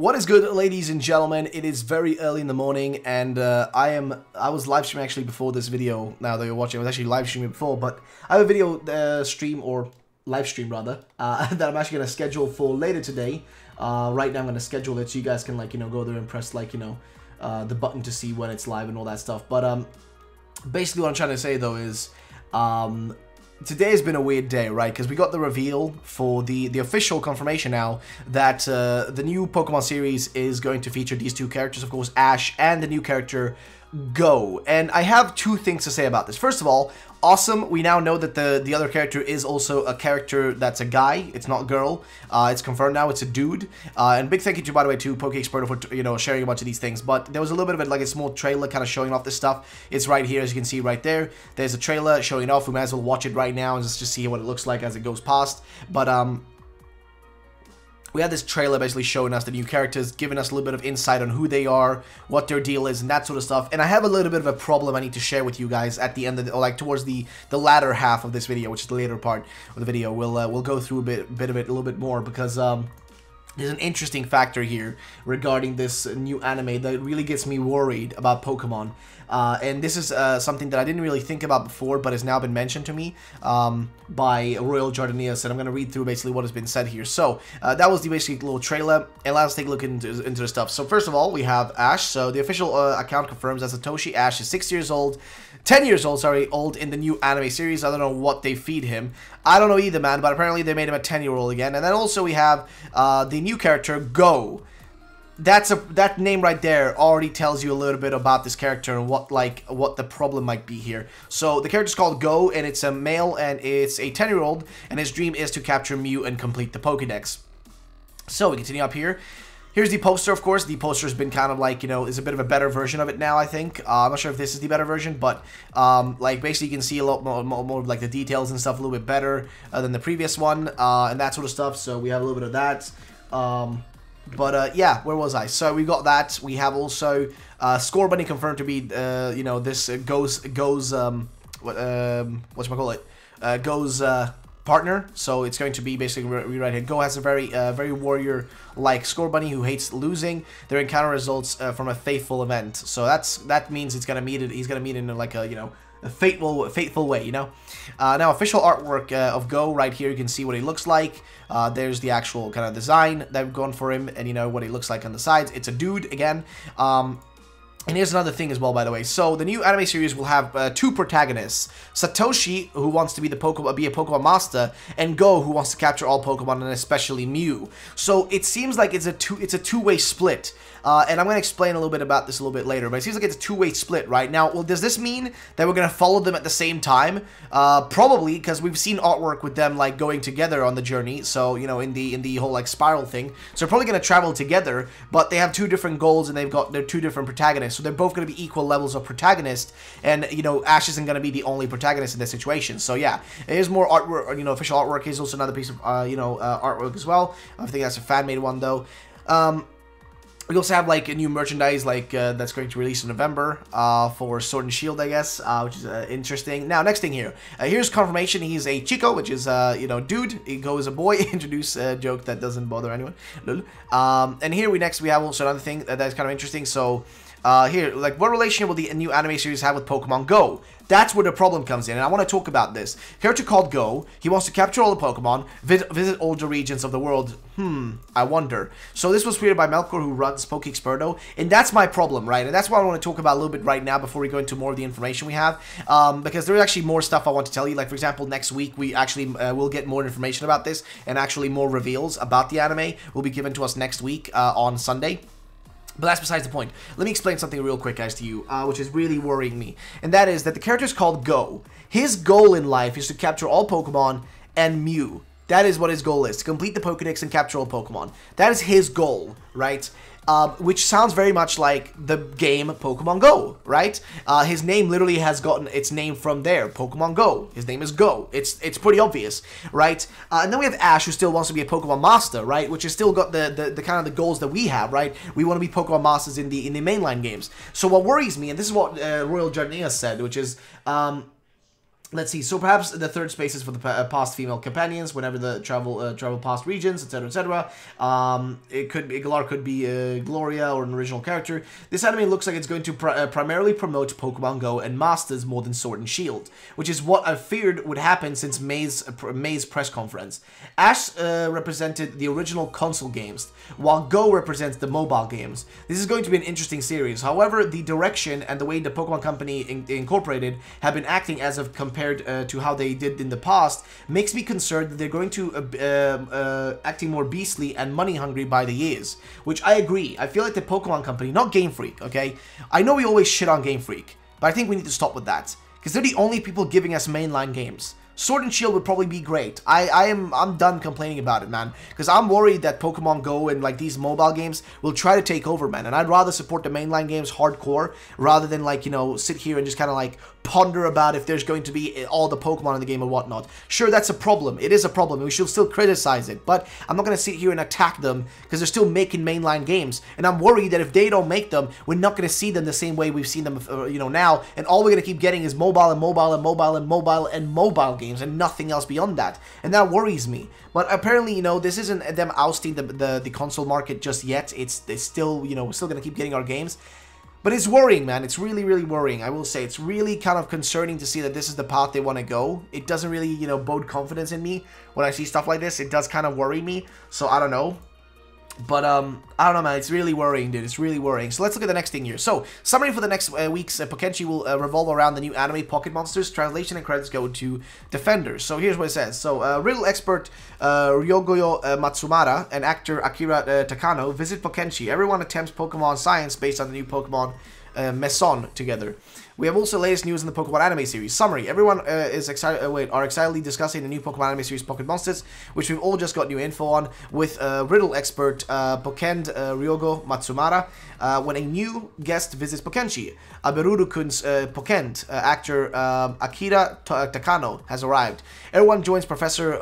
What is good, ladies and gentlemen? It is very early in the morning, and I was live streaming actually before this video. Now that you're watching, I was actually live streaming before, but I have a video stream, or live stream rather, that I'm actually gonna schedule for later today. Right now, I'm gonna schedule it so you guys can go there and press the button to see when it's live and all that stuff. But basically, what I'm trying to say though is today has been a weird day, right? Because we got the reveal for the official confirmation now that the new Pokemon series is going to feature these two characters, of course, Ash and the new character Go. And I have two things to say about this. First of all, awesome. We now know that the other character is also a character that's a guy. It's not girl. It's confirmed now. It's a dude. And big thank you to, by the way, to PokeExperto for sharing a bunch of these things. But there was a little bit of a small trailer kind of showing off this stuff. It's right here, as you can see right there. There's a trailer showing off. We might as well watch it right now and just see what it looks like as it goes past. But we had this trailer basically showing us the new characters, giving us a little bit of insight on who they are, what their deal is, and that sort of stuff. And I have a little bit of a problem I need to share with you guys at the end of or towards the latter half of this video, which is the later part of the video. We'll go through a bit of it a little bit more because there's an interesting factor here regarding this new anime that really gets me worried about Pokemon. And this is something that I didn't really think about before, but has now been mentioned to me by Royal Jardinius, and I'm going to read through basically what has been said here. So, that was the basic little trailer, and let's take a look into the stuff. So, first of all, we have Ash. So, the official account confirms that Satoshi Ash is 10 years old in the new anime series. I don't know what they feed him. I don't know either, man, but apparently they made him a 10-year-old again. And then also we have the new character, Go. That name right there already tells you a little bit about this character and what the problem might be here. So the character's called Go, and it's a male, and it's a 10-year-old, and his dream is to capture Mew and complete the Pokédex. So we continue up here. Here's the poster, of course. The poster's been kind of is a bit of a better version of it now, I think. I'm not sure if this is the better version, but basically you can see a lot more of the details and stuff a little bit better than the previous one, and that sort of stuff. So we have a little bit of that. Yeah, where was I? So we got that. We have also Score Bunny confirmed to be this Go's partner. So it's going to be basically right here. Go has a very warrior-like Score Bunny who hates losing. Their encounter results from a fateful event. So that means he's gonna meet in a fateful way, Now, official artwork of Go right here. You can see what he looks like. There's the actual kind of design that we've gone for him, and what he looks like on the sides. It's a dude again. And here's another thing as well, by the way. So the new anime series will have two protagonists: Satoshi, who wants to be a Pokemon master, and Go, who wants to capture all Pokemon, and especially Mew. So it seems like it's a two-way split. And I'm going to explain a little bit about this a little bit later, but it seems like it's a two-way split, right? Now, well, does this mean that we're going to follow them at the same time? Probably, because we've seen artwork with them, going together on the journey, so, in the whole, spiral thing. So they're probably going to travel together, but they have two different goals, and they're two different protagonists, so they're both going to be equal levels of protagonist, and, Ash isn't going to be the only protagonist in this situation. So, yeah, there's more artwork, official artwork. Here's also another piece of, artwork as well. I think that's a fan-made one, though. We also have a new merchandise that's going to release in November for Sword and Shield, I guess, which is interesting. Now, next thing here, here's confirmation. He's a Chico, which is dude. He goes a boy. Introduce a joke that doesn't bother anyone. And here we have also another thing that's kind of interesting. So here, what relationship will the new anime series have with Pokemon Go? That's where the problem comes in, and I want to talk about this. Character called Go. He wants to capture all the Pokemon, visit older regions of the world. I wonder. So this was created by Melkor, who runs PokeExperto, and that's my problem, right? And that's what I want to talk about a little bit right now before we go into more of the information we have, because there's actually more stuff I want to tell you. For example, next week we actually will get more information about this, and actually more reveals about the anime will be given to us next week on Sunday. But that's besides the point. Let me explain something real quick, guys, to you, which is really worrying me. And that is that the character is called Go. His goal in life is to capture all Pokemon and Mew. That is what his goal is, to complete the Pokédex and capture all Pokemon. That is his goal, right? Which sounds very much like the game Pokemon Go, right? His name literally has gotten its name from there, Pokemon Go. His name is Go. It's pretty obvious, right? And then we have Ash, who still wants to be a Pokemon Master, right? Which has still got the kind of the goals that we have, right? We want to be Pokemon Masters in the mainline games. So what worries me, and this is what Royal Jardinius said, which is Let's see. So perhaps the third space is for the past female companions whenever the travel past regions, etc., etc. It could be Galar, could be Gloria or an original character. This anime looks like it's going to primarily promote Pokemon Go and Masters more than Sword and Shield, which is what I feared would happen since May's press conference. Ash represented the original console games, while Go represents the mobile games. This is going to be an interesting series. However, the direction and the way the Pokemon Company Incorporated have been acting as of compared to how they did in the past makes me concerned that they're going to acting more beastly and money hungry by the years, which I agree. I feel like the Pokemon Company, not Game Freak, okay? I know we always shit on Game Freak, but I think we need to stop with that, because they're the only people giving us mainline games. Sword and Shield would probably be great. I'm done complaining about it, man, because I'm worried that Pokemon Go and like these mobile games will try to take over, man, and I'd rather support the mainline games hardcore rather than like, you know, sit here and just kind of like ponder about if there's going to be all the Pokemon in the game or whatnot. Sure, that's a problem. It is a problem, and we should still criticize it, but I'm not going to sit here and attack them because they're still making mainline games, and I'm worried that if they don't make them, we're not going to see them the same way we've seen them, you know, now, and all we're going to keep getting is mobile and mobile and mobile and mobile and mobile games and nothing else beyond that, and that worries me. But apparently, you know, this isn't them ousting the console market just yet. It's still, you know, we're still going to keep getting our games. But it's worrying, man. It's really, really worrying. I will say it's really kind of concerning to see that this is the path they want to go. It doesn't really, you know, bode confidence in me when I see stuff like this. It does kind of worry me. So I don't know. But, I don't know, man. It's really worrying, dude. It's really worrying. So let's look at the next thing here. So, summary for the next week's Pokenchi will revolve around the new anime Pocket Monsters. Translation and credits go to Defenders. So, here's what it says. So, riddle expert Ryogoyo Matsumara and actor Akira Takano visit Pokenchi. Everyone attempts Pokemon science based on the new Pokemon Maison together. We have also latest news in the Pokemon anime series. Summary: everyone is excited. Are excitedly discussing the new Pokemon anime series Pocket Monsters, which we've all just got new info on, with riddle expert Pokend Ryogo Matsumara when a new guest visits Pokenchi. Aberuru-kun's Pokend actor Akira Takano has arrived. Everyone joins Professor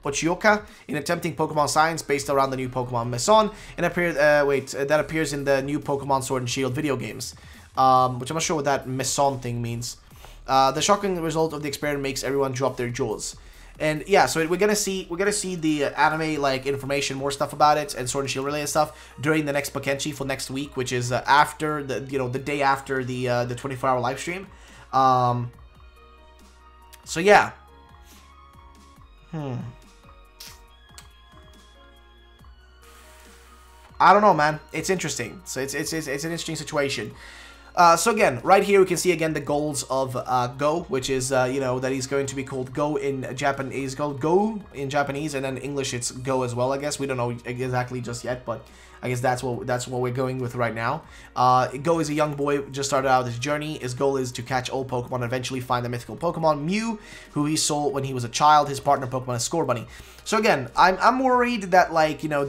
Ochioka in attempting Pokemon science based around the new Pokemon Maison, and that appears in the new Pokemon Sword and Shield video games. Which I'm not sure what that Maison thing means. The shocking result of the experiment makes everyone drop their jaws. And yeah, so we're gonna see the anime like information, more stuff about it, and Sword and Shield related stuff during the next Pokenchi for next week, which is after the the day after the 24-hour live stream. So yeah. I don't know, man. It's interesting. So it's an interesting situation. So again, right here we can see again the goals of Go, which is that he's going to be called Go in Japan. He's called Go in Japanese, and then in English it's Go as well. I guess we don't know exactly just yet, but I guess that's what we're going with right now. Go is a young boy, just started out his journey. His goal is to catch all Pokemon and eventually find the mythical Pokemon Mew, who he saw when he was a child. His partner Pokemon is Scorbunny. So again, I'm worried that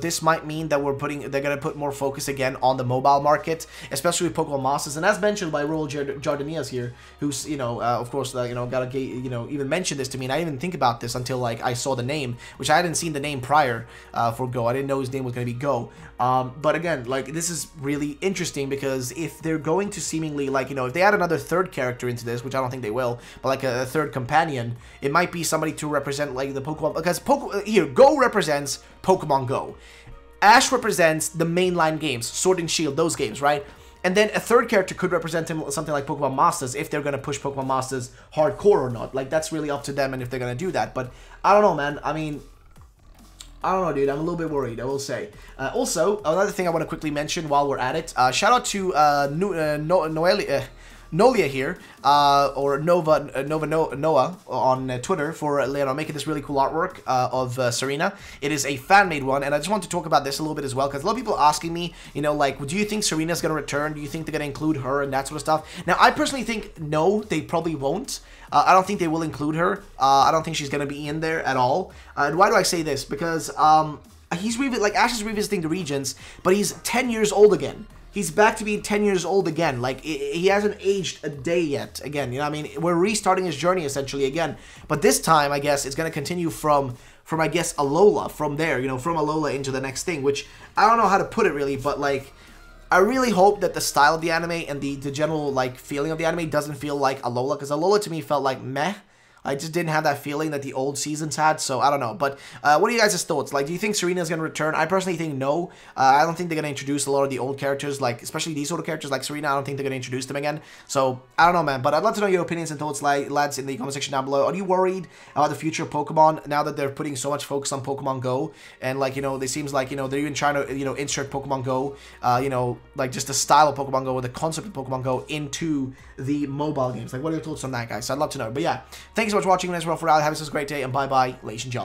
this might mean that they're gonna put more focus again on the mobile market, especially with Pokemon Masters. And as mentioned by Royal Jardinias here, who's of course even mentioned this to me, and I didn't even think about this until I saw the name, which I hadn't seen the name prior for Go. I didn't know his name was gonna be Go. But again, this is really interesting because if they're going to seemingly if they add another third character into this, which I don't think they will, but a third companion, it might be somebody to represent the Pokemon, because Go represents Pokemon Go. Ash represents the mainline games, Sword and Shield, those games, right? And then a third character could represent something like Pokemon Masters, if they're going to push Pokemon Masters hardcore or not. That's really up to them and if they're going to do that. But I don't know, man. I mean, I don't know, dude. I'm a little bit worried, I will say. Also, another thing I want to quickly mention while we're at it. Shout out to Nolia here, or Noah on Twitter for making this really cool artwork of Serena. It is a fan-made one, and I just want to talk about this a little bit as well, because a lot of people are asking me, do you think Serena's going to return? Do you think they're going to include her and that sort of stuff? Now, I personally think no, they probably won't. I don't think they will include her. I don't think she's going to be in there at all. And why do I say this? Because Ash is revisiting the regions, but he's 10 years old again. He's back to being 10 years old again. He hasn't aged a day yet. Again, you know what I mean? We're restarting his journey essentially again. But this time, I guess, it's going to continue from I guess, Alola. From there, from Alola into the next thing, which I don't know how to put it really, but I really hope that the style of the anime and the general, like, feeling of the anime doesn't feel like Alola, because Alola to me felt like meh. I just didn't have that feeling that the old seasons had, so I don't know. But what are you guys' thoughts? Like, do you think Serena's going to return? I personally think no. I don't think they're going to introduce a lot of the old characters, like, especially these sort of characters like Serena. I don't think they're going to introduce them again. So, I don't know, man. But I'd love to know your opinions and thoughts, lads, in the comment section down below. Are you worried about the future of Pokemon now that they're putting so much focus on Pokemon Go? And, like, you know, it seems like, you know, they're even trying to, you know, insert Pokemon Go, you know, like, just the style of Pokemon Go or the concept of Pokemon Go into the mobile games. Like, what are your thoughts on that, guys? So I'd love to know. But yeah, thanks so much for watching. Have a great day, and bye-bye, ladies and gentlemen.